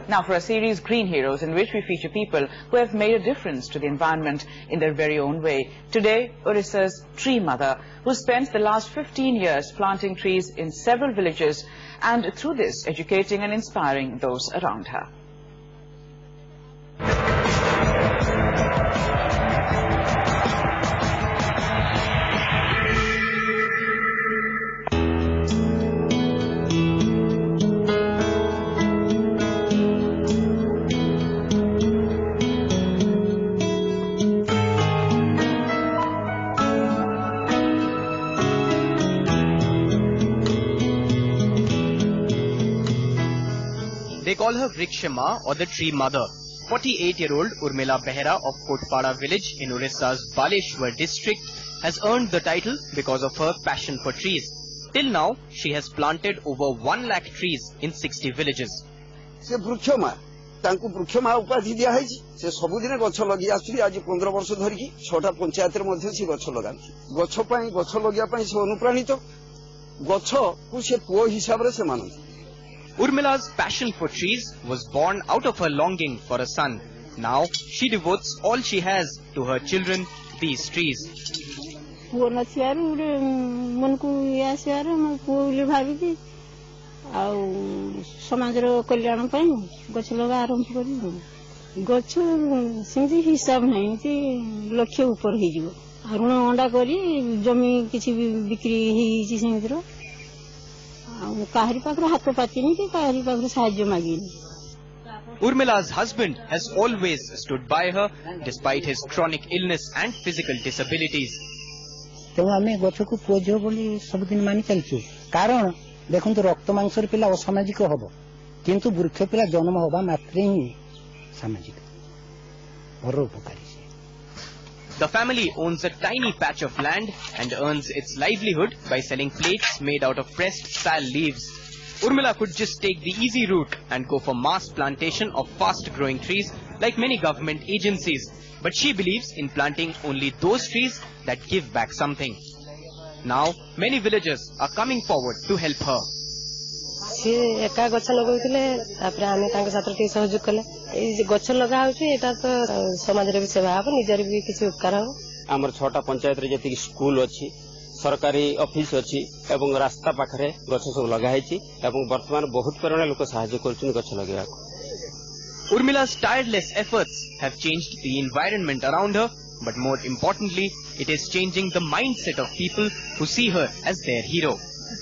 Now for a series Green Heroes, in which we feature people who have made a difference to the environment in their very own way. Today, Odisha's tree mother, who spent the last 15 years planting trees in several villages and through this educating and inspiring those around her. They call her Vrikshama or the tree mother. 48-year-old Urmila Behera of Kotpada village in Odisha's Baleshwar district has earned the title because of her passion for trees. Till now, she has planted over 1 lakh trees in 60 villages. Se Vrikshama, tanku Vrikshama upadhi diya hai se sabudine gach lagi asuri aji 15 barsh dhariki 6ta panchayat re madhya se gach laganti. Gach pai gach lagiya pai se anupranito. Gach ku se puo hisab re se mananti. Urmila's passion for trees was born out of her longing for a son. Now, she devotes all she has to her children, these trees. Urmila's husband has always stood by her despite his chronic illness and physical disabilities. तेणु आम गछ को पुओ झील बोली सबुदिन मानि चलचु कारण देखु रक्त मांसर पिला असामाजिक हम किंतु वृक्ष पिला जन्म हवा मात्रे ही सामाजिक परोपकारी. The family owns a tiny patch of land and earns its livelihood by selling plates made out of pressed sal leaves. Urmila could just take the easy route and go for mass plantation of fast-growing trees like many government agencies. But she believes in planting only those trees that give back something. Now, many villagers are coming forward to help her. सी एका गछ लगौथिले तापर आमे तांके साथ टे सहयोग कले ए गछ लगा होची एटा तो समाज रे भी सेवा हो निजर भी किछ उपकार हो. हमर छोटा पंचायत रे जति स्कूल अछि सरकारी ऑफिस अछि एवं रास्ता पाखरे गछ सब लगा हैछि एवं वर्तमान बहुत परिमाण लोक सहायता करछन गछ लगाया. Urmila's tireless efforts have changed the environment around her, but more importantly, it is changing the mindset of people who see her as their hero.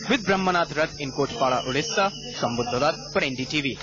With Brahmanath Rath in Kotpada, Odisha, Sambuddha Dutt for NDTV.